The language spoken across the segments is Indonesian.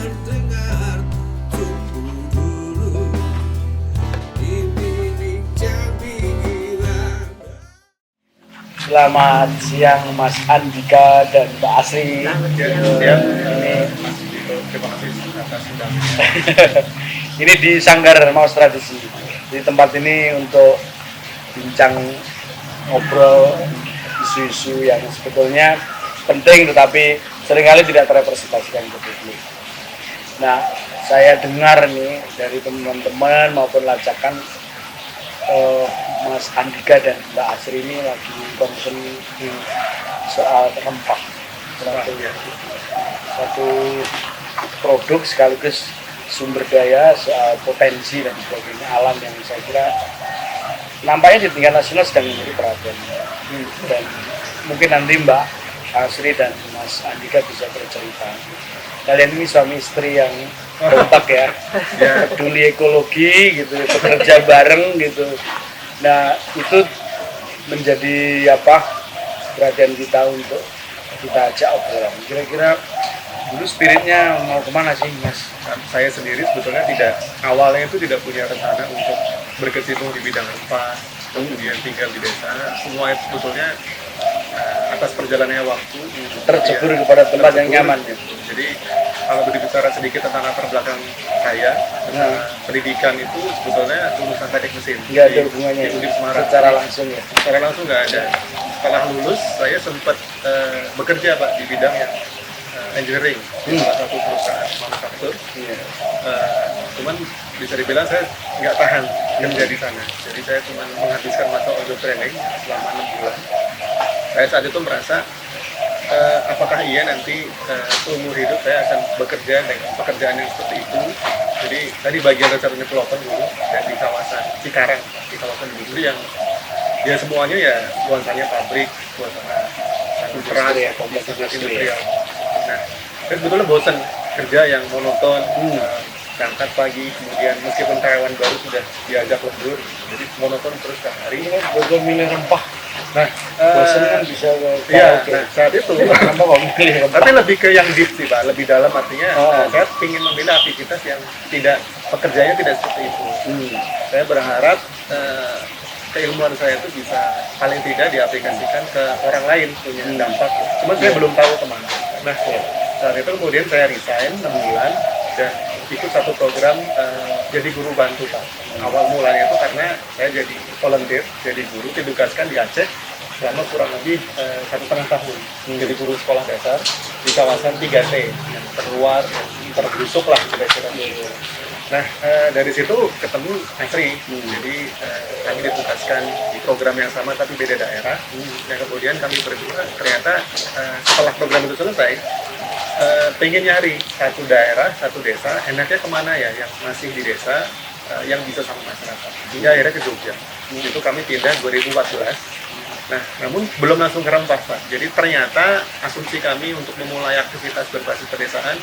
terdengar, tunggu dulu, ini bincang pikiran. Selamat siang Mas Andika dan Mbak Asri. Ya, ini Mas Dito, terima kasih atas undangannya. Ini di Sanggar Maus Tradisi. Di tempat ini untuk bincang ngobrol isu-isu yang sebetulnya penting tetapi seringkali tidak terrepresentasikan ke publik. Nah, saya dengar nih dari teman-teman maupun lacakan Mas Andika dan Mbak Asri ini lagi concern soal rempah, satu produk sekaligus sumber daya, soal potensi dan sebagainya alam yang saya kira nampaknya di tingkat nasional sedang menjadi perhatian. Dan mungkin nanti Mbak Asri dan Mas Andika bisa bercerita. Kalian ini suami istri yang kompak ya, peduli ekologi gitu, bekerja bareng gitu. Nah itu menjadi perhatian kita untuk kita ajak obrolan. Kira-kira dulu spiritnya mau kemana sih Mas? Saya sendiri sebetulnya awalnya itu tidak punya rencana untuk berkecimpung di bidang rempah, kemudian tinggal di desa. Semua itu sebetulnya atas perjalannya waktu Tercebur kepada tempat yang nyaman ya. Jadi kalau berbicara sedikit tentang latar belakang saya, pendidikan itu sebetulnya lulusan teknik mesin. Nggak ada hubungannya di Semarang. secara langsung ya. Secara langsung nggak ada. Setelah lulus saya sempat bekerja Pak di bidang yang engineering di salah satu perusahaan manufaktur. Cuman bisa dibilang saya nggak tahan kerja di sana. Jadi saya cuma menghabiskan masa on job training selama 6 bulan. Saya saat itu merasa apakah iya nanti seumur hidup saya akan bekerja dengan pekerjaan yang seperti itu. Jadi tadi bagian research development dulu dan di kawasan Cikarang, di kawasan industri yang ya semuanya ya nuansanya pabrik, nuansanya keras, kompleks industrial. Nah, saya sebetulnya bosan kerja yang monoton, berangkat pagi, kemudian meskipun karyawan baru sudah diajak lembur, jadi monoton terus setiap hari. Betul milih rempah. Nah, Bosan kan bisa iya, nah saat itu kenapa kok milih rempah? tapi lebih ke yang deep sih Pak, lebih dalam artinya saya ingin memilih aktivitas yang pekerjaannya tidak seperti itu. Saya berharap keilmuan saya itu bisa paling tidak diaplikasikan ke orang lain, punya dampak. Cuman saya belum tahu kemana. Nah, saat itu kemudian saya resign 6 bulan dan ikut satu program jadi guru bantu Pak. Awal mulanya itu karena saya jadi volunteer, jadi guru ditugaskan di Aceh selama kurang lebih 1,5 tahun. Jadi guru sekolah dasar di kawasan 3T yang terluar, yang terberusuk lah kira-kira. Nah, dari situ ketemu Asri. Jadi kami ditugaskan di program yang sama tapi beda daerah. Dan kemudian kami berdua ternyata setelah program itu selesai, pengen nyari satu daerah, satu desa, enaknya kemana ya yang masih di desa, yang bisa sama masyarakat. Hingga akhirnya ke Jogja. Itu kami pindah 2014. Nah, namun belum langsung ke rempah Pak. Jadi ternyata asumsi kami untuk memulai aktivitas berbasis pedesaan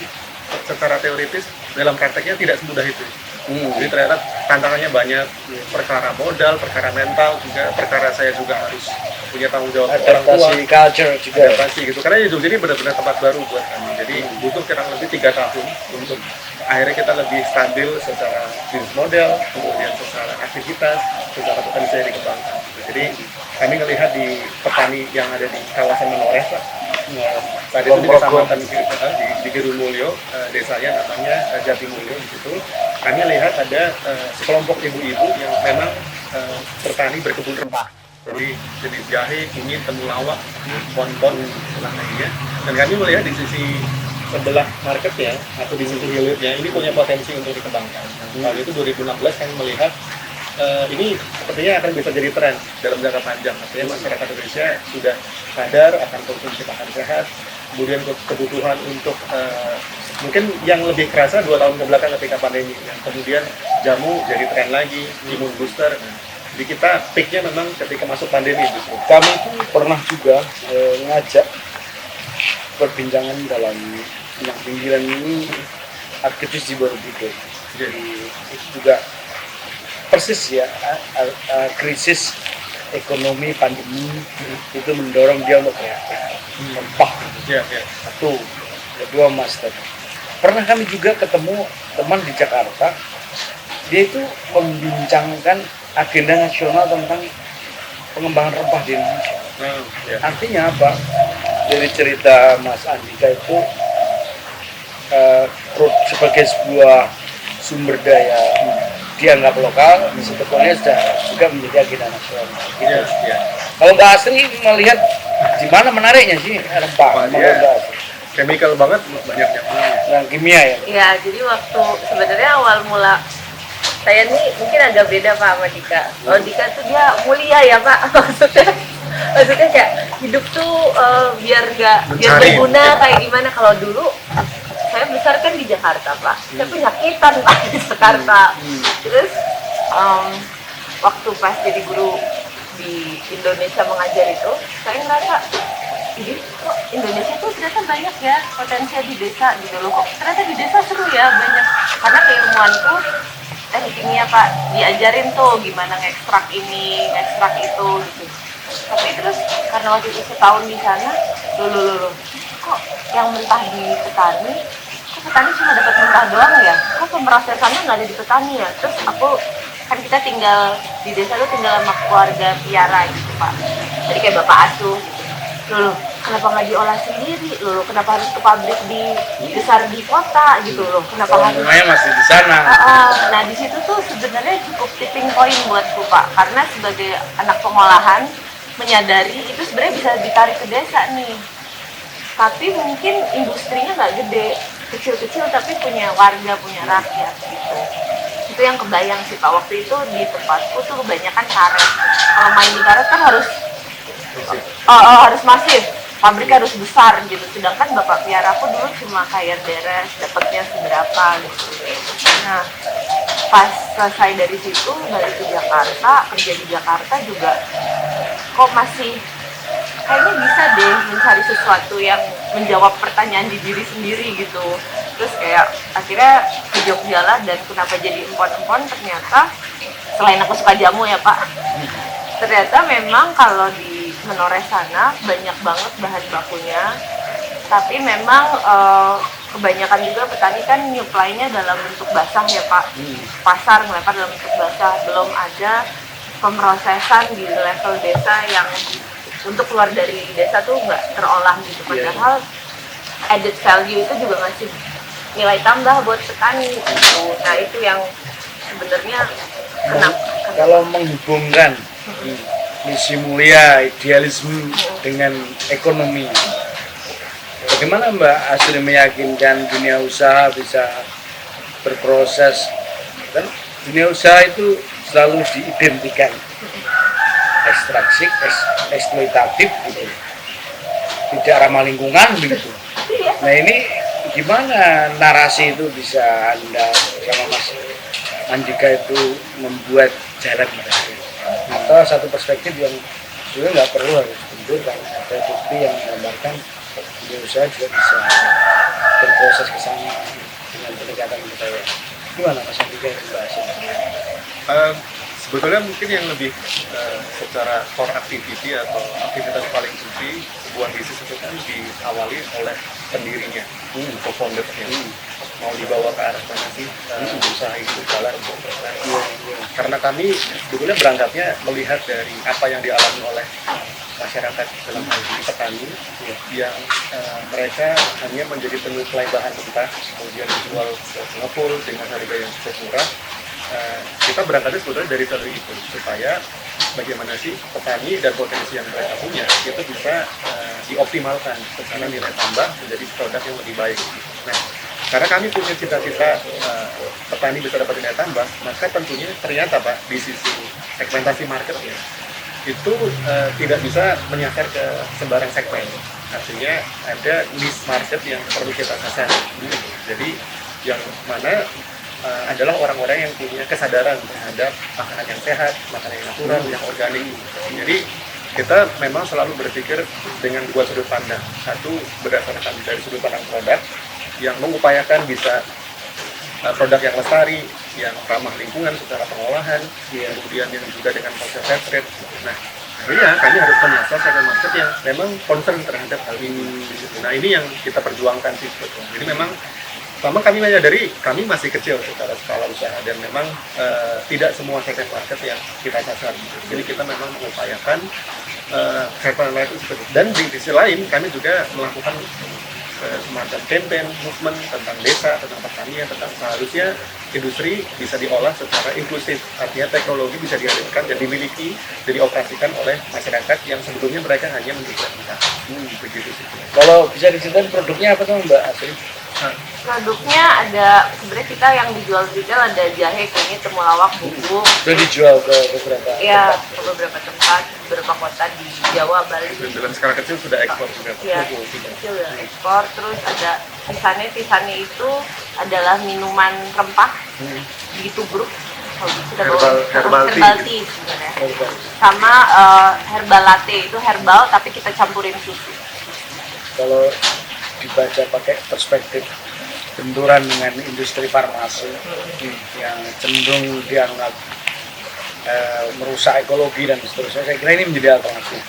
secara teoritis dalam prakteknya tidak semudah itu. Jadi ternyata tantangannya banyak, perkara modal, perkara mental juga, perkara saya juga harus punya tanggung jawab orang tua, adaptasi culture juga. adaptasi gitu. Karena Jogja ini benar-benar tempat baru buat kami. Jadi butuh kurang lebih 3 tahun untuk akhirnya kita lebih stabil secara bisnis model, kemudian secara aktivitas, secara potensi yang dikembangkan. Jadi kami melihat di petani yang ada di kawasan Menoreh Pak. Saat itu di kecamatan di Gerumulyo, desanya namanya Jatimulyo di situ. Kami lihat ada sekelompok ibu-ibu yang memang bertani berkebun rempah. Jadi jahe, kunyit, temulawak, pon-pon, lainnya. Dan kami melihat di sisi sebelah marketnya atau di sisi hilirnya ini punya potensi untuk dikembangkan. Lalu itu 2016 kami melihat ini sepertinya akan bisa jadi tren dalam jangka panjang. Artinya masyarakat Indonesia sudah sadar akan konsumsi makan sehat, kemudian kebutuhan untuk mungkin yang lebih kerasa 2 tahun kebelakang ketika pandemi, yang kemudian jamu jadi tren lagi, imun booster. Jadi kita peaknya memang ketika masuk pandemi justru. Kami itu pernah juga ngajak perbincangan dalam yang pinggiran ini aktivis di Borobudur. Jadi itu juga persis ya, krisis ekonomi pandemi itu mendorong dia untuk kreatif, rempah. Ya. Satu, kedua Mas tadi pernah kami juga ketemu teman di Jakarta, dia itu membincangkan agenda nasional tentang pengembangan rempah di Indonesia. Ya. Artinya apa? Dari cerita Mas Andika itu sebagai sebuah sumber daya dianggap lokal, sebetulnya sudah juga menjadi agenda nasional. Gitu. Ya. Kalau Mbak Asri melihat di mana menariknya sih rempah? Dia chemical banget, banyaknya yang kimia ya. Iya, jadi waktu sebenarnya awal mula saya nih mungkin agak beda Pak sama Dika. Kalau Dika tuh dia mulia ya Pak, maksudnya kayak hidup tuh biar berguna kayak gimana. Kalau dulu saya besar kan di Jakarta Pak, saya penyakitan Pak di Jakarta. Terus waktu pas jadi guru di Indonesia mengajar itu, saya ngerasa ini kok Indonesia tuh ternyata banyak ya potensi di desa gitu loh. Kok ternyata di desa seru ya, banyak. Karena keilmuanku teknik kimia Pak, diajarin tuh gimana ngekstrak ini, ngekstrak itu gitu. Tapi terus karena waktu itu setahun di sana, loh, kok yang mentah di petani, kok petani cuma dapat mentah doang ya? Kok pemrosesannya nggak ada di petani ya? Terus aku kan kita tinggal di desa tuh tinggal sama keluarga piara gitu Pak. Jadi kayak bapak asuh gitu. Loh, kenapa nggak diolah sendiri? Loh, kenapa harus ke pabrik besar di kota gitu loh? Kenapa harus? Semuanya masih di sana. Nah di situ tuh sebenarnya cukup tipping point buatku Pak, karena sebagai anak pengolahan menyadari itu sebenarnya bisa ditarik ke desa nih. Tapi mungkin industrinya nggak gede, kecil-kecil tapi punya warga, punya rakyat gitu. Itu yang kebayang sih Pak. Waktu itu di tempatku tuh kebanyakan karet. Kalau main di karet kan harus masif, pabrik harus besar gitu. Sedangkan bapak piaraku dulu cuma kayak beres, dapatnya seberapa gitu. Nah, pas selesai dari situ balik ke Jakarta, kerja di Jakarta juga kok masih kayaknya bisa deh mencari sesuatu yang menjawab pertanyaan di diri sendiri gitu. Terus kayak akhirnya ke Jogja lah, dan kenapa jadi empon-empon, ternyata selain aku suka jamu ya Pak, ternyata memang kalau di Menores sana banyak banget bahan bakunya, tapi memang kebanyakan juga petani kan nyuplainya dalam bentuk basah ya Pak. Pasar ngelempar dalam bentuk basah, belum ada pemrosesan di level desa yang untuk keluar dari desa tuh nggak terolah gitu. Padahal added value itu juga ngasih nilai tambah buat petani gitu. Nah itu yang sebenarnya kenapa kalau menghubungkan misi mulia, idealisme dengan ekonomi, bagaimana Mbak Asri meyakinkan dunia usaha bisa berproses? Dan dunia usaha itu selalu diidentikan ekstraksi, eksploitatif gitu, tidak ramah lingkungan begitu. Nah ini gimana narasi itu bisa Anda sama Mas Andika itu membuat jalan menarik, atau satu perspektif yang sebenarnya nggak perlu harus mundur, kan ada bukti yang menggambarkan dunia usaha juga bisa berproses ke sana dengan pendekatan budaya. Gimana Mas Andika yang membahas ini? Sebetulnya mungkin yang lebih secara core activity atau aktivitas paling inti sebuah bisnis itu kan diawali oleh pendirinya, co-foundernya. Mau dibawa ke arah mana sih usaha itu jalan untuk berprestasi. Karena kami sebetulnya berangkatnya melihat dari apa yang dialami oleh masyarakat dalam hal ini petani, yang mereka hanya menjadi penyuplai bahan mentah kemudian dijual ke pengepul dengan harga yang cukup murah. Kita berangkatnya sebetulnya dari value itu, supaya bagaimana sih petani dan potensi yang mereka punya itu bisa dioptimalkan ke sana nilai tambah menjadi produk yang lebih baik. Nah, karena kami punya cita-cita petani bisa dapat nilai tambah, maka tentunya ternyata Pak di sisi segmentasi marketnya itu tidak bisa menyasar ke sembarang segmen. Artinya ada niche market yang perlu kita sasar. Jadi yang mana adalah orang-orang yang punya kesadaran terhadap makanan yang sehat, makanan yang natural, yang organik. Jadi kita memang selalu berpikir dengan dua sudut pandang. Satu berdasarkan dari sudut pandang produk yang mengupayakan bisa produk yang lestari, yang ramah lingkungan secara pengolahan, kemudian yang juga dengan konsep fair trade. Nah, akhirnya kami harus menyasar segmen market yang memang concern terhadap hal ini. Nah, ini yang kita perjuangkan sih sebetulnya. Jadi memang memang kami menyadari kami masih kecil secara skala usaha dan memang tidak semua segmen market yang kita sasar. Jadi kita memang mengupayakan segmen market itu seperti itu. Dan di sisi lain kami juga melakukan semacam campaign, movement tentang desa, tentang pertanian, tentang seharusnya industri bisa diolah secara inklusif. Artinya teknologi bisa dihadirkan dan dimiliki, dan dioperasikan oleh masyarakat yang sebelumnya mereka hanya menjual kita. Begitu sih. Kalau bisa diceritain produknya apa tuh Mbak Asri? Produknya ada, sebenarnya kita yang dijual retail ada jahe, kunyit, temulawak, bubuk. Udah dijual ke beberapa Ya, tempat. ke beberapa tempat, beberapa kota di Jawa, Bali. Dan dalam skala kecil sudah ekspor juga. Ya, kecil ya ekspor. Terus ada tisane itu adalah minuman rempah ditubruk. Kalau kita Herbal tea sebenarnya. Sama herbal latte itu herbal tapi kita campurin susu. Kalau dibaca pakai perspektif benturan dengan industri farmasi yang cenderung dianggap merusak ekologi dan seterusnya, saya kira ini menjadi alternatif.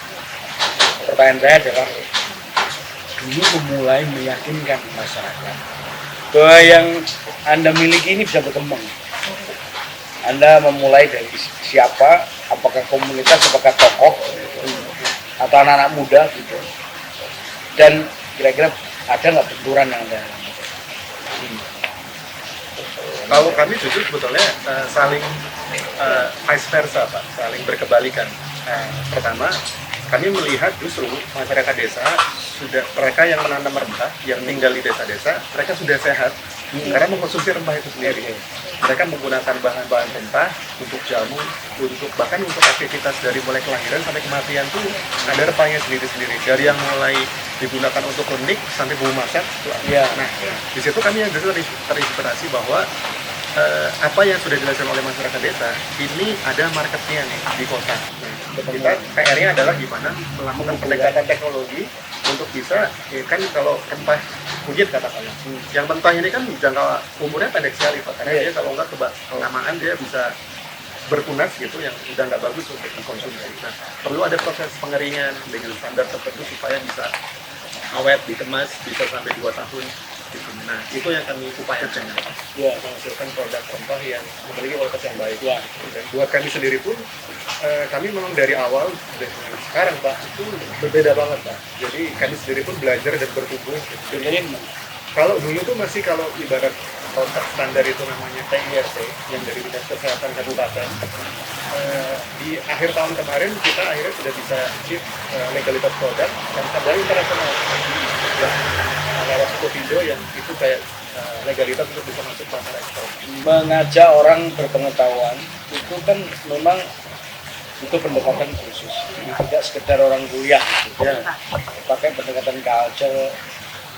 Pertanyaan saya adalah dulu memulai meyakinkan masyarakat bahwa yang Anda miliki ini bisa berkembang. Anda memulai dari siapa, apakah komunitas, apakah tokoh atau anak-anak muda gitu, dan kira-kira ada nggak benturan yang Anda? Kalau kami jujur sebetulnya saling vice versa Pak, saling berkebalikan. Pertama, kami melihat justru masyarakat desa sudah, mereka yang menanam rempah, yang tinggal di desa-desa, mereka sudah sehat karena mengkonsumsi rempah itu sendiri. Mereka menggunakan bahan-bahan rempah untuk jamu, untuk bahkan untuk aktivitas dari mulai kelahiran sampai kematian tuh ada rempahnya sendiri-sendiri. Dari yang mulai digunakan untuk klinik sampai bumbu masak. Ya. Nah, di situ kami justru terinspirasi bahwa apa yang sudah dilakukan oleh masyarakat desa ini ada marketnya nih di kota. Kita PR-nya adalah gimana melakukan pendekatan teknologi untuk bisa, ya kan kalau rempah kunyit katakanlah, yang mentah ini kan jangka umurnya pendek sekali Pak, karena dia kalau nggak kelamaan dia bisa bertunas gitu yang udah nggak bagus untuk dikonsumsi. Nah, perlu ada proses pengeringan dengan standar tertentu supaya bisa awet, dikemas, bisa sampai 2 tahun. Gitu. Nah, itu yang kami upayakan, Ya. menghasilkan produk rempah yang memiliki kualitas yang baik. Ya. Dan buat kami sendiri pun, kami memang dari awal dengan sekarang Pak itu berbeda banget Pak. Jadi kami sendiri pun belajar dan bertumbuh. Gitu. Jadi kalau dulu tuh masih kalau ibarat produk standar itu namanya TIRT yang dari Dinas Kesehatan Kabupaten. Di akhir tahun kemarin kita akhirnya sudah bisa achieve legalitas produk yang standar internasional. Lewat satu video yang itu kayak legalitas untuk bisa masuk pasar ekspor. Mengajak orang berpengetahuan itu kan memang itu pendekatan khusus, tidak sekedar orang kuliah gitu. Ya. Pakai pendekatan culture,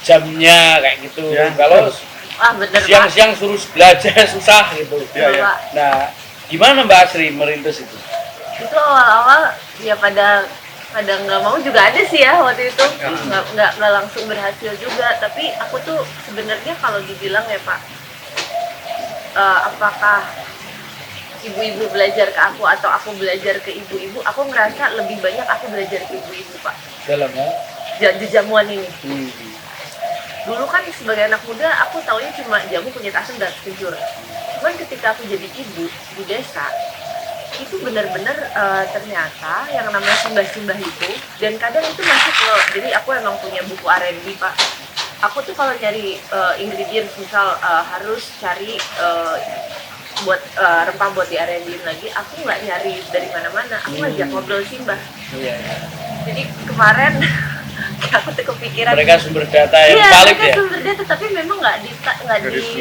jamnya kayak gitu. Ya, kalau Bener siang-siang suruh belajar susah gitu. Ya, ya. Nah, gimana Mbak Asri merintis itu? Itu awal-awal ya pada nggak mau juga ada sih ya waktu itu, nggak langsung berhasil juga. Tapi aku tuh sebenarnya kalau dibilang ya Pak, apakah ibu-ibu belajar ke aku atau aku belajar ke ibu-ibu, aku ngerasa lebih banyak aku belajar ke ibu-ibu Pak Dalamnya? di jamuan ini. Dulu kan sebagai anak muda aku taunya cuma jamu, kunyit asam dan kencur. Cuman ketika aku jadi ibu di desa, itu benar-benar ternyata yang namanya simbah-simbah itu, dan kadang itu masuk loh. Jadi aku emang punya buku R&D Pak. Aku tuh kalau cari ingredients, misal harus cari buat rempah buat di R&D lagi, aku nggak nyari dari mana-mana, aku ngajak ngobrol simbah. Jadi kemarin aku tuh kepikiran Mereka sumber data yang valid mereka ya? sumber data, tapi memang nggak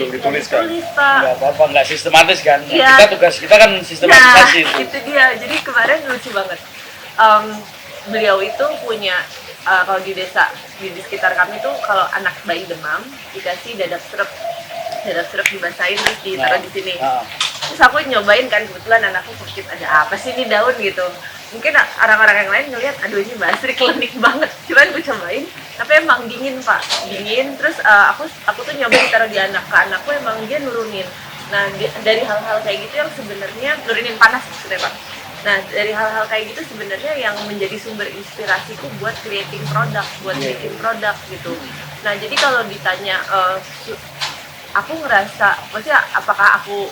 ditulis kan? Pak. Nggak apa-apa, nggak sistematis kan? Iya. Tugas kita kan sistematisasi Nah, itu dia. Jadi kemarin lucu banget. Beliau itu punya kalau di desa di sekitar kami tuh kalau anak bayi demam dikasih dadap serep dibasahin terus ditaruh di sini. Terus aku nyobain kan, kebetulan anakku sakit, ada apa sih ini daun gitu. Mungkin orang-orang yang lain ngeliat, aduh ini Mbak Asri klinik banget. Cuman gue cobain, tapi emang dingin Pak, dingin. Terus aku tuh nyobain taruh di ke anakku, emang dia nurunin. Nah dari hal-hal kayak gitu yang sebenarnya nurunin panas maksudnya Pak. Nah dari hal-hal kayak gitu sebenarnya yang menjadi sumber inspirasiku buat creating produk, buat bikin produk gitu. Nah jadi kalau ditanya aku ngerasa, maksudnya apakah aku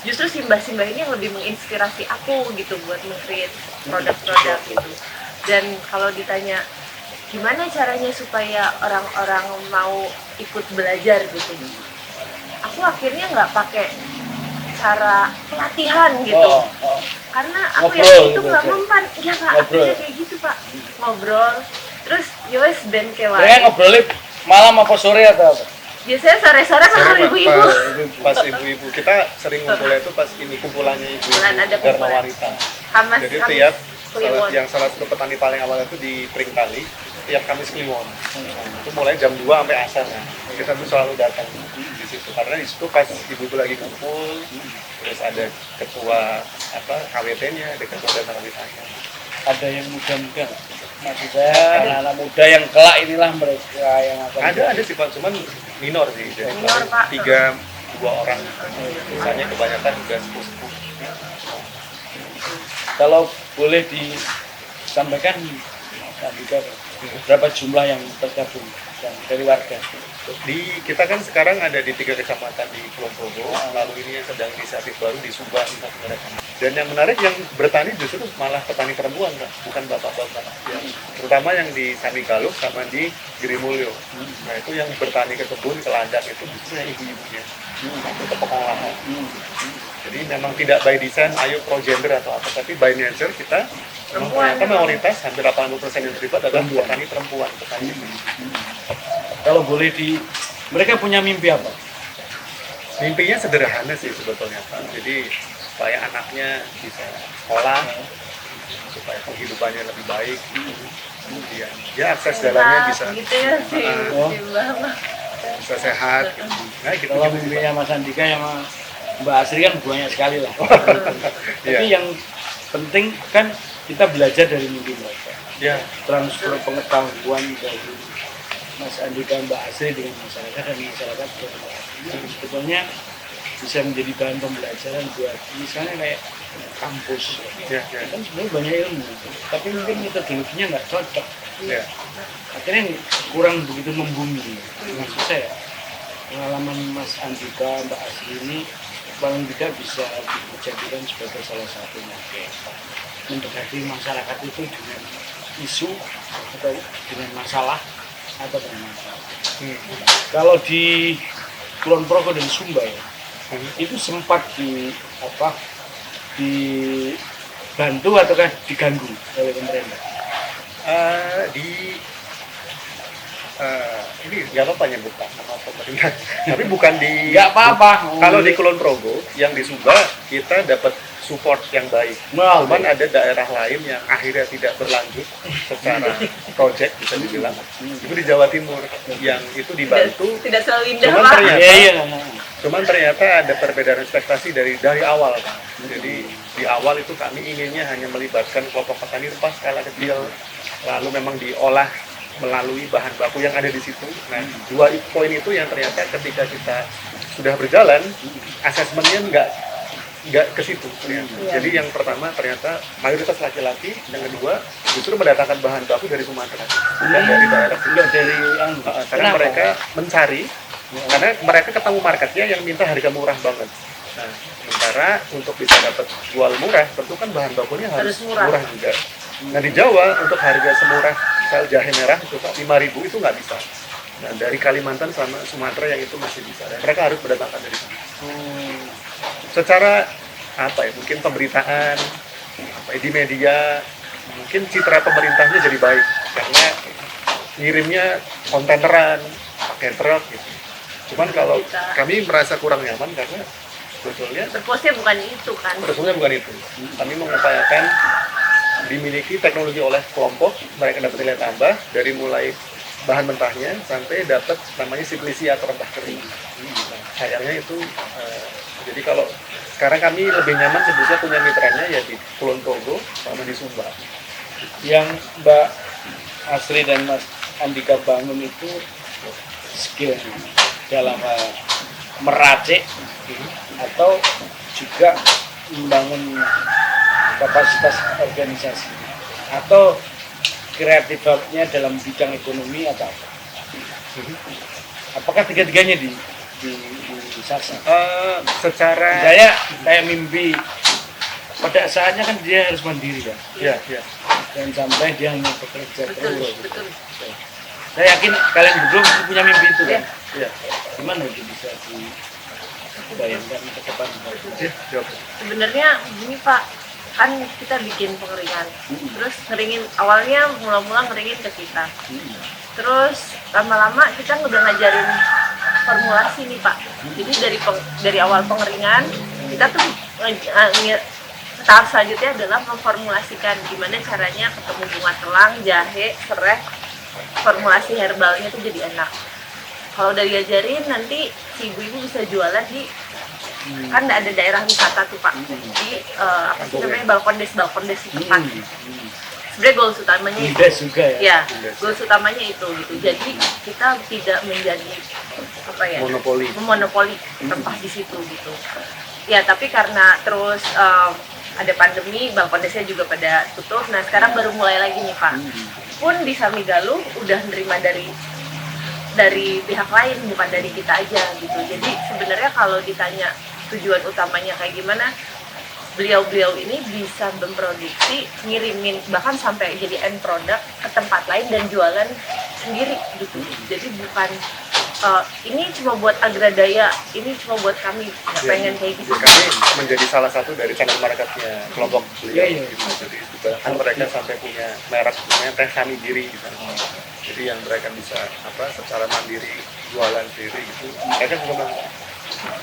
justru Simbah-Simbah ini yang lebih menginspirasi aku gitu buat nge-create produk-produk gitu. Dan kalau ditanya gimana caranya supaya orang-orang mau ikut belajar gitu, aku akhirnya nggak pakai cara pelatihan gitu, karena aku Ngobrol yakin itu gitu nggak aja. mempan. Ya Pak, Ngobrol. akhirnya kayak gitu Pak, ngobrol. Terus yowes band Kalian kewan. ngobrolnya malam apa sore atau apa? Biasanya sore-sore Sore, sama Pak, ibu-ibu. pas ibu-ibu kita sering ngumpulnya itu pas ini kumpulannya ibu Kumpulan, ada Dharma kumpulan. Wanita. Hamas Jadi Kamis tiap Kliwon. yang salah satu petani paling awal itu di Pringkali, tiap Kamis Kliwon. Itu mulai jam 2 sampai asar. Nah, kita tuh selalu datang di situ karena di situ pas ibu-ibu lagi kumpul, terus ada ketua KWT-nya, ada ketua Dharma Wanitanya. Ada yang muda-muda nggak? Maksud saya anak-anak muda yang kelak inilah mereka yang akan Ada sih Pak, cuman minor sih. Jadi Minor, Pak. 2 orang. Misalnya kebanyakan udah sepuh-sepuh. Kalau boleh disampaikan Andika, berapa jumlah yang tergabung dari warga? Kita kan sekarang ada di 3 kecamatan di Kulon Progo, lalu ini yang sedang inisiatif baru di Sumba, Nusa Tenggara Timur. Dan yang menarik yang bertani justru malah petani perempuan, Kak, bukan bapak-bapak. Terutama yang di Samigaluh sama di Girimulyo. Nah itu yang bertani ke kebun, ke ladang itu justru yang ibu-ibunya. Itu pengolahan. Jadi memang tidak by design, ayo pro gender atau apa, tapi by nature kita Perempuan. ternyata mayoritas hampir 80% yang terlibat adalah petani perempuan, petani ibu. Kalau boleh mereka punya mimpi apa? Mimpinya sederhana sih sebetulnya Pak. Jadi supaya anaknya bisa sekolah, supaya penghidupannya lebih baik, kemudian ya akses jalannya bisa gitu ya sih, Oh. Simbah mah. bisa sehat. Gitu. Nah, gitu, Kalau gitu sih, mimpinya Mas Andika sama Mbak Asri kan banyak sekali lah. Pak. Tapi Iya. yang penting kan kita belajar dari mimpi mereka. Ya, Transfer pengetahuan dari Mas Andika Mbak Asri dengan masyarakat dan masyarakat dengan Mbak Asri yang sebetulnya bisa menjadi bahan pembelajaran buat misalnya kayak kampus. ya, ya. Kan sebenarnya banyak ilmu, tapi mungkin metodologinya nggak cocok. Ya. Akhirnya kurang begitu membumi. Maksud saya pengalaman Mas Andika Mbak Asri ini paling tidak bisa dijadikan sebagai salah satu mendekati masyarakat itu dengan isu atau dengan masalah atau dengan masalah. Kalau di Kulon Progo dan Sumba ya, itu sempat dibantu ataukah diganggu oleh pemerintah? Ini nggak apa-apa nyebut Pak sama pemerintah, tapi bukan di. Nggak apa-apa. Kalau di Kulon Progo, yang di Sumba kita dapat support yang baik. Wow, Cuman ada daerah lain yang akhirnya tidak berlanjut secara project bisa dibilang. Itu di Jawa Timur yang itu dibantu. Tidak selalu indah Cuman Pak. ternyata- Iya, iya. Cuman ternyata ada perbedaan ekspektasi dari awal, Pak. Jadi di awal itu kami inginnya hanya melibatkan kelompok petani rempah skala kecil, lalu memang diolah melalui bahan baku yang ada di situ. Nah, 2 poin itu yang ternyata ketika kita sudah berjalan, asesmennya nggak ke situ ternyata. Iya. Jadi yang pertama ternyata mayoritas laki-laki, yang kedua justru mendatangkan bahan baku dari Sumatera, bukan dari daerah sini. Enggak dari Karena Kenapa? mereka mencari, karena mereka ketemu marketnya yang minta harga murah banget. Nah, sementara untuk bisa dapat jual murah, tentu kan bahan bakunya harus Harus murah. murah juga. Nah di Jawa untuk harga semurah sel jahe merah itu Pak 5.000 itu nggak bisa. Nah dari Kalimantan sama Sumatera yang itu masih bisa. Dan mereka harus berdatangkan dari sana. Secara apa ya? Mungkin pemberitaan di media, mungkin citra pemerintahnya jadi baik karena ngirimnya kontaineran, pakai truk gitu. Cuman kalau kami merasa kurang nyaman karena sebetulnya Purpose-nya bukan itu kan. sebetulnya bukan itu. Kami mengupayakan dimiliki teknologi oleh kelompok, mereka dapat nilai tambah dari mulai bahan mentahnya sampai dapat namanya siplisi atau rempah kering. Nah, sayangnya itu jadi kalau sekarang kami lebih nyaman sebetulnya punya mitranya ya di Kulon Progo sama di Sumba. Yang Mbak Asri dan Mas Andika bangun itu skill dalam meracik atau juga membangun kapasitas organisasi atau kreatifnya dalam bidang ekonomi atau apa? Apakah tiga-tiganya di Sasa. Secara Saya kayak mimpi pada saatnya kan dia harus mandiri kan, ya, dan sampai dia hanya bekerja Betul, terus. betul. Saya yakin kalian berdua mesti punya mimpi itu kan. ya. Gimana itu bisa dibayangkan ke depan? Jawab. Sebenarnya gini Pak, kan kita bikin pengeringan, terus ngeringin awalnya mula-mula ngeringin ke kita, terus lama-lama kita udah ngajarin formulasi nih Pak. Jadi dari awal pengeringan kita tuh tahap selanjutnya adalah memformulasikan gimana caranya ketemu bunga telang, jahe, serai, formulasi herbalnya tuh jadi enak. Kalau udah diajarin nanti si ibu-ibu bisa jualan di kan ada daerah wisata tuh Pak, di apa sih namanya balkon des itu Pak. Sebenarnya goals utamanya itu. Indes juga ya. Ya, goals utamanya itu gitu. Jadi kita tidak menjadi apa ya? Monopoli tempat di situ gitu. Ya, tapi karena terus ada pandemi, balkon desnya juga pada tutup. Nah, sekarang baru mulai lagi nih Pak. Pun di Samigaluh udah nerima dari pihak lain, bukan dari kita aja gitu. Jadi sebenarnya kalau ditanya tujuan utamanya kayak gimana, beliau-beliau ini bisa memproduksi, ngirimin bahkan sampai jadi end product ke tempat lain dan jualan sendiri gitu. Jadi bukan ini cuma buat Agradaya, ini cuma buat kami, nggak pengen kayak gitu. Kami menjadi salah satu dari channel marketnya kelompok beliau. Iya. Gitu. Jadi bahkan mereka sampai punya merek namanya Teh Sami Diri gitu. Jadi yang mereka bisa secara mandiri jualan sendiri gitu. Mereka juga mampu.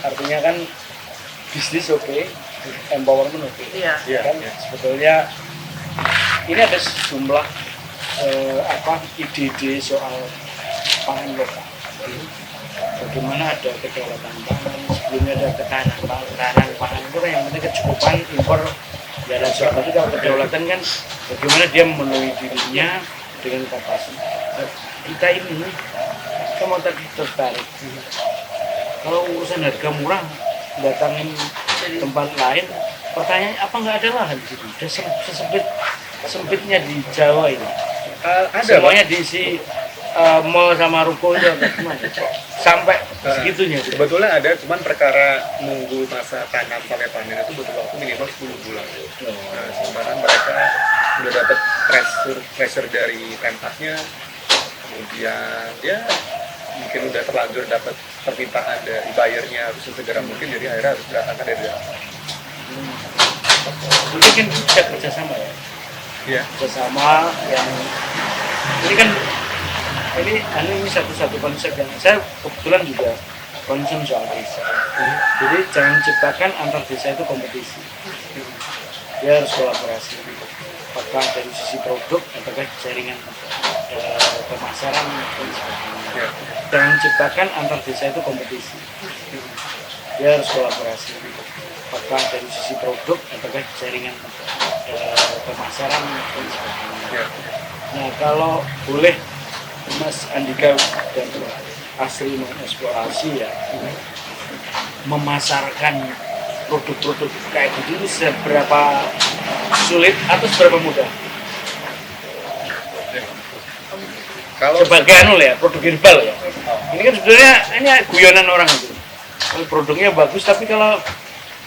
Artinya kan bisnis oke, empowerment oke. Iya. Iya. Kan sebetulnya ini ada sejumlah ide-ide soal pangan lokal. Bagaimana ada kedaulatan pangan, sebelumnya ada ketahanan pangan itu kan yang penting kecukupan impor ya dan soal itu kalau kedaulatan kan bagaimana dia memenuhi dirinya dengan kapasitas. Kita ini mau tadi tertarik kalau urusan harga murah datangin tempat lain, pertanyaannya apa nggak ada lahan di situ? Udah sempitnya di Jawa ini. Ada Semuanya diisi mall sama ruko itu sampai segitunya. Sebetulnya ada, cuman perkara nunggu masa tanam sampai panen itu butuh waktu minimal 10 bulan. Nah, sementara mereka udah dapat pressure dari pentasnya, kemudian ya mungkin udah terlanjur dapat permintaan dari bayarnya harus segera mungkin, jadi akhirnya harus berangkat dari dalam. Mungkin kita kerjasama ya. Iya. Kerjasama yang ini satu konsep yang saya kebetulan juga concern soal desa. Jadi jangan ciptakan antar desa itu kompetisi. Dia harus kolaborasi. Apakah dari sisi produk ataukah jaringan pemasaran dan sebagainya. Jangan ciptakan antar desa itu kompetisi. Dia harus kolaborasi. Apakah dari sisi produk ataukah jaringan pemasaran dan sebagainya. Nah, kalau boleh Mas Andika dan Asri mengeksplorasi ya, memasarkan produk-produk kayak gitu ini seberapa sulit atau seberapa mudah? Kalau Sebagai ya, produk herbal ya. Ini kan sebenarnya ini guyonan orang itu. Kalau produknya bagus tapi kalau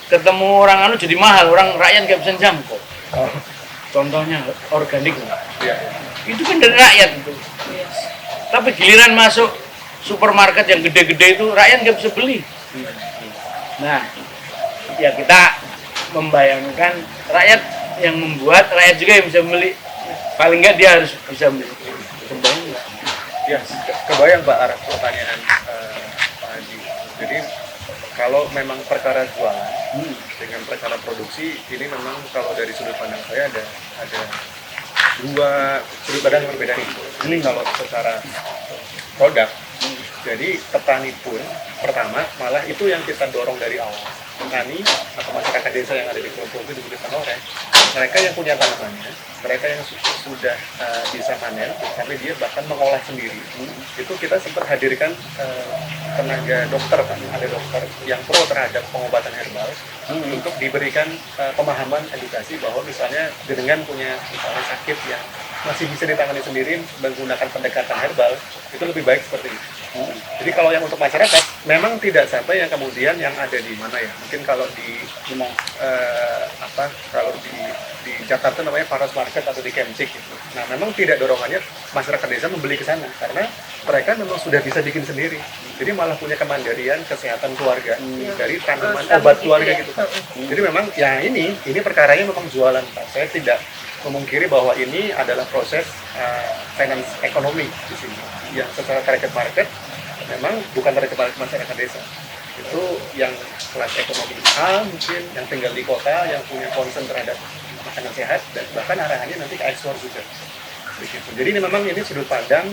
ketemu orang jadi mahal, orang rakyat nggak bisa jangkau. Contohnya organik. ya, Itu kan dari rakyat itu. Tapi giliran masuk supermarket yang gede-gede itu rakyat nggak bisa beli. Nah, ya kita membayangkan rakyat yang membuat, rakyat juga yang bisa beli. Paling nggak dia harus bisa beli. Kebayang nggak? ya kebayang Pak arah pertanyaan Pak Haji. Jadi kalau memang perkara jualan dengan perkara produksi ini memang kalau dari sudut pandang saya ada dua sudut pandang yang berbeda nih. Ini kalau secara produk, jadi petani pun pertama malah itu yang kita dorong dari awal. Petani atau masyarakat desa yang ada di Pulau itu diberikan oleh mereka yang punya tanamannya, mereka yang sudah bisa panen, tapi dia bahkan mengolah sendiri. Itu kita sempat hadirkan tenaga dokter, kan ada dokter yang pro terhadap pengobatan herbal untuk diberikan pemahaman edukasi bahwa misalnya dengan punya misalnya sakit yang masih bisa ditangani sendiri menggunakan pendekatan herbal itu lebih baik seperti itu. Jadi kalau yang untuk masyarakat memang tidak sampai yang kemudian yang ada di mana ya, mungkin kalau di Gimana? kalau di Jakarta namanya Paras Market atau di Kemcik gitu. Nah memang tidak dorongannya masyarakat desa membeli ke sana karena mereka memang sudah bisa bikin sendiri. Jadi malah punya kemandirian kesehatan keluarga dari tanaman Terus obat gitu keluarga ya. gitu Pak. Jadi memang ya ini perkaranya memang jualan Pak. Saya tidak memungkiri bahwa ini adalah proses finance ekonomi di sini yang secara target market memang bukan target market masyarakat desa, itu yang kelas ekonomi A mungkin yang tinggal di kota yang punya concern terhadap makanan sehat dan bahkan arahannya nanti ke ekspor juga begitu. Jadi ini memang ini sudut pandang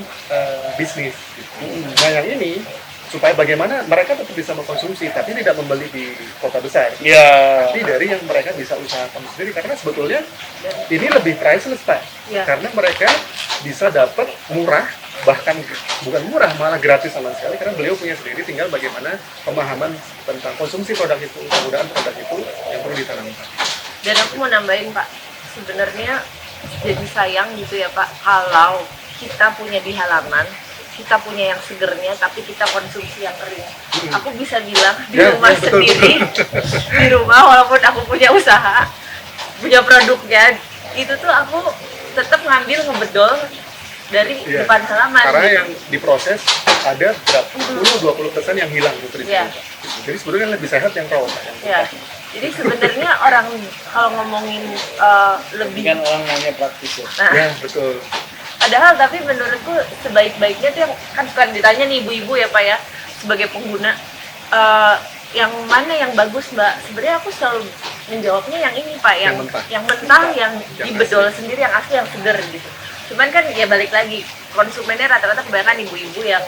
bisnis gitu. Nah yang ini supaya bagaimana mereka tetap bisa mengkonsumsi tapi tidak membeli di kota besar, Ya. tapi dari yang mereka bisa usahakan sendiri karena sebetulnya ini lebih priceless Pak. Iya. Karena mereka bisa dapat murah, bahkan bukan murah malah gratis sama sekali karena beliau punya sendiri, tinggal bagaimana pemahaman tentang konsumsi produk itu, penggunaan produk itu yang perlu ditanamkan. Dan aku mau nambahin Pak, sebenarnya jadi sayang gitu ya Pak kalau kita punya di halaman, kita punya yang segernya tapi kita konsumsi yang kering. Aku bisa bilang di Ya, rumah betul, sendiri, di rumah walaupun aku punya usaha, punya produknya, itu tuh aku tetap ngambil ngebedol dari Iya. depan halaman. Karena gitu. yang diproses ada berapa 10-20% yang hilang nutrisinya. Iya. Jadi sebetulnya lebih sehat yang raw. Ya. Jadi sebenarnya orang kalau ngomongin lebih Kan orang maunya praktis ya. nah, Ya betul. padahal tapi menurutku sebaik-baiknya tuh yang kan ditanya nih ibu-ibu ya Pak ya sebagai pengguna yang mana yang bagus Mbak? Sebenarnya aku selalu menjawabnya yang ini Pak, Yang mentah. yang mentah, yang Yang dibedol asli. sendiri, yang asli, yang seger gitu. Cuman kan ya balik lagi konsumennya rata-rata kebanyakan ibu-ibu yang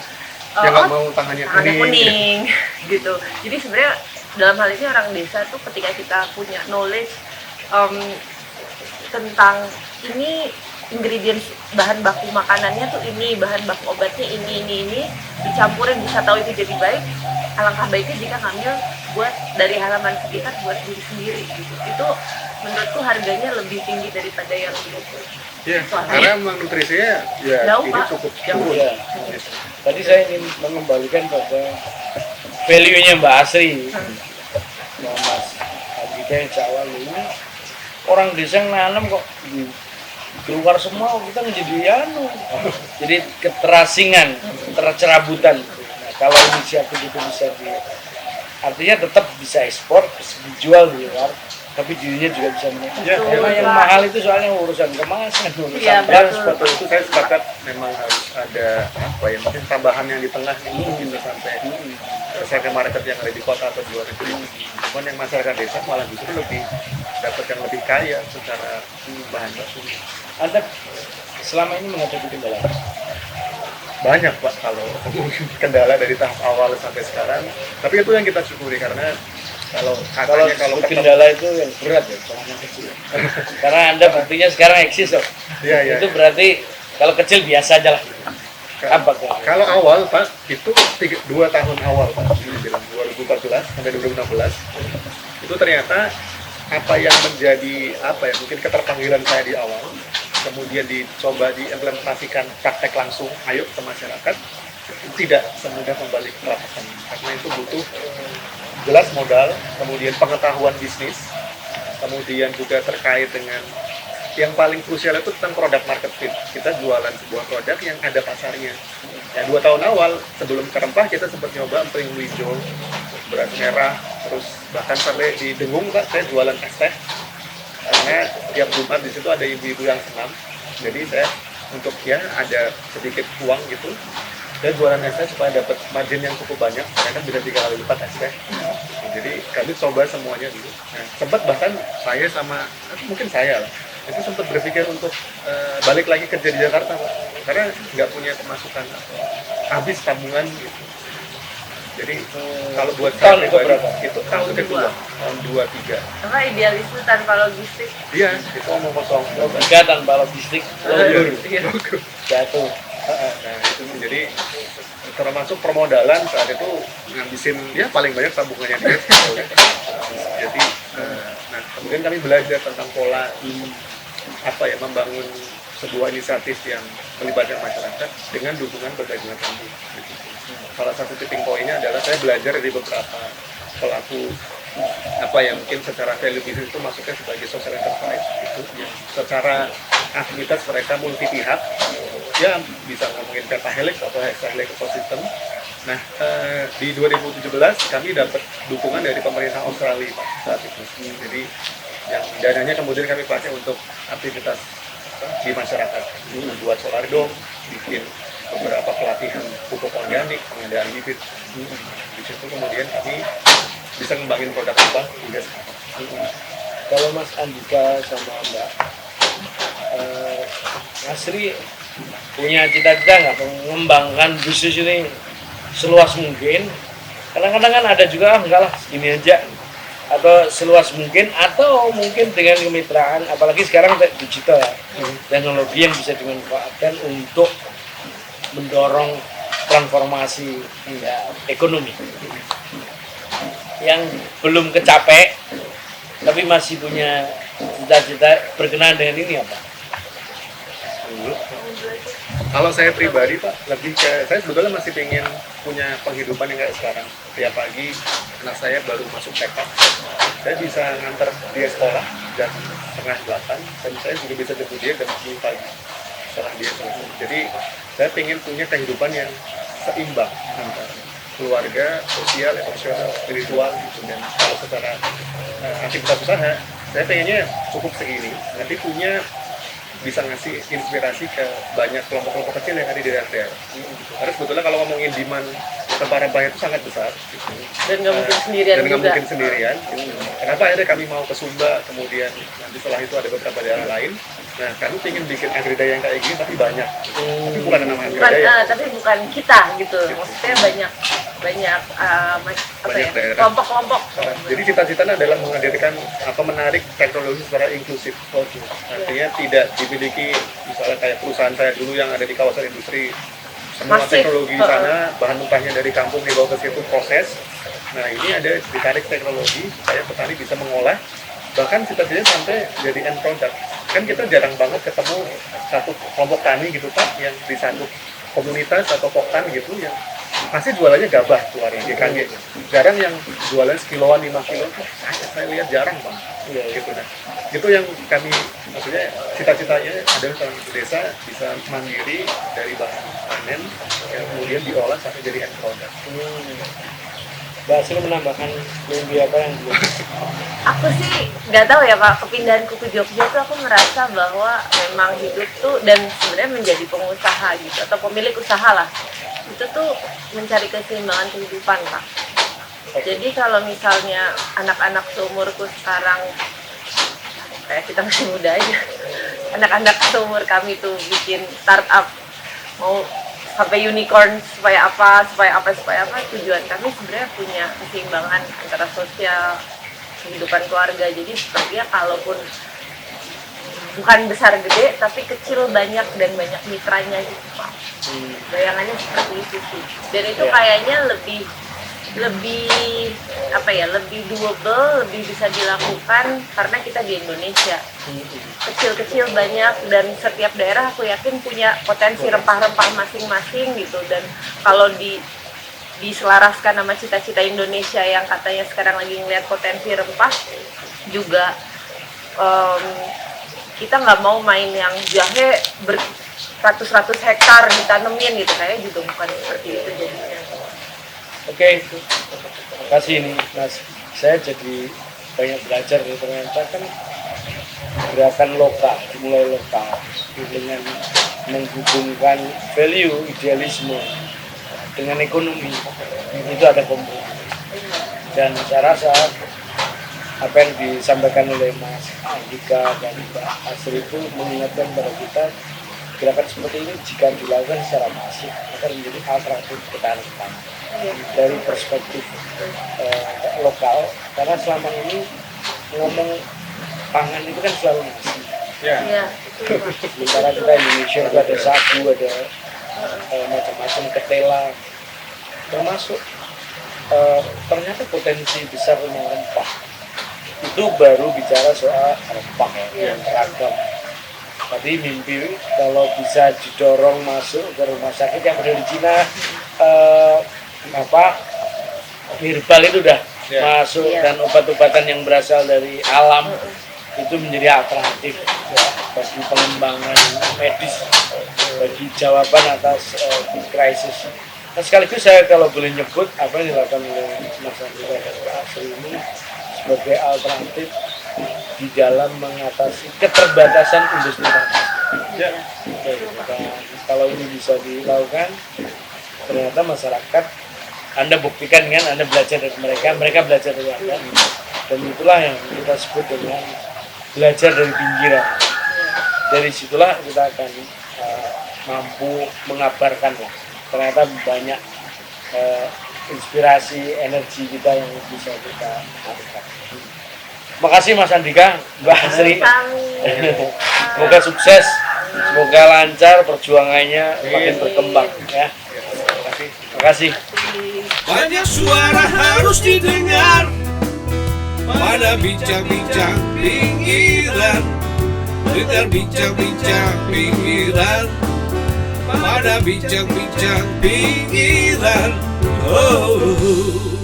Yang nggak mau tangannya kuning gitu. Jadi sebenarnya dalam hal ini orang desa tuh ketika kita punya knowledge tentang ini ingredients bahan baku makanannya tuh ini, bahan baku obatnya ini dicampurin bisa tahu itu jadi baik. Alangkah baiknya jika ngambil buat dari halaman sekitar buat diri sendiri gitu. Itu menurutku harganya lebih tinggi daripada yang gitu. Iya, Soalnya- karena memang nutrisinya ya Jauh, ini Pak. cukup Jauh. Ya. Tadi saya ingin mengembalikan pada value-nya Mbak Asri. Mas Agita yang awal ini orang desa yang nanam kok keluar semua kita menjadi jadi keterasingan, tercerabutan. Nah, kalau inisiatif itu bisa artinya tetap bisa ekspor, bisa dijual di luar, tapi dirinya juga bisa menikmati. Ya, Karena yang Pak. mahal itu soalnya urusan kemasan, urusan Iya, transport. Betul, itu saya sepakat memang harus ada apa ya mungkin tambahan yang di tengah yang mungkin bisa sampai saya market yang ada di kota atau di luar negeri. Cuman yang masyarakat desa malah justru lebih dapat yang lebih kaya secara bahan baku. Anda selama ini menghadapi kendala apa? Banyak Pak kalau kendala dari tahap awal sampai sekarang. Tapi itu yang kita syukuri karena kalau Kalau katanya kalau ketemu kendala itu yang berat ya, bukan yang kecil. Karena Anda buktinya sekarang eksis loh. Iya, iya. Itu berarti kalau kecil biasa aja lah. Apa tuh? Kalau awal Pak, itu 2 tahun awal Pak, ini bilang 2014 sampai 2016, itu ternyata apa yang menjadi apa ya mungkin keterpanggilan saya di awal, kemudian dicoba diimplementasikan praktek langsung, ayo ke masyarakat, tidak semudah kembali ke lapangan karena itu butuh jelas modal, kemudian pengetahuan bisnis, kemudian juga terkait dengan yang paling krusial itu tentang produk market fit. Kita jualan sebuah produk yang ada pasarnya. Ya 2 tahun awal sebelum ke rempah kita sempat nyoba emping hijau, beras merah, terus bahkan sampai di Dengung Pak saya jualan es teh. Karena tiap Jumat di situ ada ibu-ibu yang senam. Jadi saya untuk ya ada sedikit uang gitu. Saya jualan es teh supaya dapat margin yang cukup banyak, karena bisa 3 kali lipat es teh. Jadi kami coba semuanya dulu. Nah, sempat bahkan saya sama mungkin saya lah itu sempat berpikir untuk balik lagi kerja di Jakarta Pak, karena nggak punya pemasukan habis tabungan gitu. Jadi kalau buat Tahun saya itu pribadi, berapa? itu tahun kedua, tahun 23. Apa idealisme tanpa logistik? Iya, itu omong kosong. Logika tanpa logistik, logor, Iya. jatuh. Nah itu jadi termasuk permodalan saat itu ngabisin ya paling banyak tabungannya dia. Jadi nah kemudian kami belajar tentang pola apa ya membangun sebuah inisiatif yang melibatkan masyarakat dengan dukungan berbagai macam. Salah satu tipping pointnya adalah saya belajar dari beberapa pelaku apa yang mungkin secara value bisnis itu masuknya sebagai social enterprise itu yang secara aktivitas mereka multi pihak, ya bisa ngomongin pentahelix atau hexahelix ecosystem. Nah, di 2017 kami dapat dukungan dari pemerintah Australia Pak, saat itu. Jadi yang dananya kemudian kami pakai untuk aktivitas di masyarakat, membuat solar dome, bikin beberapa pelatihan pupuk organik, pengadaan bibit. Di situ kemudian kami bisa ngembangin produk apa hingga sekarang. Kalau Mas Andika sama Mbak Asri punya cita-cita nggak mengembangkan bisnis ini seluas mungkin? Kadang-kadang kan ada juga enggak lah segini aja, atau seluas mungkin, atau mungkin dengan kemitraan, apalagi sekarang digital ya, teknologi yang bisa dimanfaatkan untuk mendorong transformasi ya, ekonomi yang belum kecapek tapi masih punya cita-cita berkenaan dengan ini apa? Kalau saya pribadi Pak, lebih ke saya sebetulnya masih pengen punya penghidupan yang kayak sekarang. Tiap pagi anak saya baru masuk TK, saya bisa nganter dia sekolah jam 7:30 dan saya juga bisa jemput dia jam 10 pagi setelah dia selesai. Jadi saya pengen punya kehidupan yang seimbang antara keluarga, sosial, emosional, spiritual gitu. Dan kalau secara aktivitas usaha, saya pengennya cukup segini, nanti punya bisa ngasih inspirasi ke banyak kelompok-kelompok kecil yang ada di daerah-daerah. Karena sebetulnya kalau ngomongin demand rempah-rempah itu sangat besar. Gitu. Dan nggak mungkin sendirian dan nggak juga. mungkin sendirian. Gitu. Kenapa akhirnya kami mau ke Sumba, kemudian nanti setelah itu ada beberapa daerah lain. Nah, kami ingin bikin agridaya yang kayak gini tapi banyak. Tapi bukan nama Bukan, agridaya. tapi bukan kita gitu. Maksudnya banyak Banyak daerah. kelompok-kelompok. Jadi cita-citanya adalah menghadirkan atau menarik teknologi secara inklusif. Artinya tidak dimiliki misalnya kayak perusahaan saya dulu yang ada di kawasan industri, semua Masif. teknologi di sana, bahan mentahnya dari kampung dibawa ke situ proses. Nah ini ada ditarik teknologi supaya petani bisa mengolah, bahkan cita-citanya sampai jadi end product. Kan kita jarang banget ketemu satu kelompok tani gitu Pak yang di satu komunitas atau poktan gitu yang pasti jualannya gabah keluarnya GKG. Jarang yang jualan sekiloan 5 kilo, saya lihat jarang Bang. Iya gitu nah. Itu yang kami maksudnya cita-citanya adalah orang desa bisa mandiri dari bahan panen yang kemudian diolah sampai jadi end product. Mbak Asri menambahkan mimpi apa yang belum? Aku sih nggak tahu ya Pak, kepindahanku ke Jogja tuh aku merasa bahwa memang hidup tuh, dan sebenarnya menjadi pengusaha gitu atau pemilik usaha lah, itu tuh mencari keseimbangan kehidupan Pak. Jadi kalau misalnya anak-anak seumurku sekarang, kayak kita masih muda aja, anak-anak seumur kami tuh bikin startup mau sampai unicorn supaya apa, tujuan kami sebenarnya punya keseimbangan antara sosial, kehidupan keluarga. Jadi sepertinya kalaupun bukan besar gede tapi kecil banyak dan banyak mitranya gitu Pak. Bayangannya seperti itu sih. Dan itu kayaknya lebih apa ya, lebih doable, lebih bisa dilakukan karena kita di Indonesia. Kecil-kecil banyak, dan setiap daerah aku yakin punya potensi rempah-rempah masing-masing gitu. Dan kalau diselaraskan sama cita-cita Indonesia yang katanya sekarang lagi ngeliat potensi rempah juga, kita nggak mau main yang jahe beratus-ratus hektar ditanemin gitu, kayak juga bukan seperti itu jadinya. Oke, terima kasih ini Mas. Saya jadi banyak belajar nih, ternyata kan gerakan lokal, dimulai lokal dengan menghubungkan value, idealisme dengan ekonomi, itu ada kompromi. Dan saya rasa apa yang disampaikan oleh Mas Andika dan Mbak Asri itu mengingatkan kepada kita, gerakan seperti ini jika dilakukan secara masif akan menjadi alternatif ketahanan dari perspektif lokal, karena selama ini ngomong pangan itu kan selalu nasi. Iya. Sementara kita Indonesia itu ada sagu, ada macam-macam ketela, termasuk ternyata potensi besar dengan rempah. Itu baru bicara soal rempah yang ragam. Tadi mimpi kalau bisa didorong masuk ke rumah sakit yang ada di Cina, herbal itu udah masuk dan obat-obatan yang berasal dari alam itu menjadi alternatif ya, bagi pengembangan medis, bagi jawaban atas big crisis. Nah, sekaligus saya kalau boleh nyebut apa yang dilakukan oleh Mas Andika dan Pak Asri ini sebagai alternatif di dalam mengatasi keterbatasan industri farmasi. Ya, kalau ini bisa dilakukan, ternyata masyarakat, Anda buktikan kan, Anda belajar dari mereka, mereka belajar dari Anda, dan itulah yang kita sebut dengan belajar dari pinggiran. Dari situlah kita akan mampu mengabarkan lah. Ternyata banyak inspirasi, energi kita yang bisa kita lakukan. Makasih Mas Andika, Mbak Asri. Semoga sukses, semoga lancar perjuangannya, makin berkembang ya. Terima kasih. Banyak suara harus didengar pada bincang-bincang pinggiran. Dengar bincang-bincang pinggiran pada bincang-bincang pinggiran. Oh.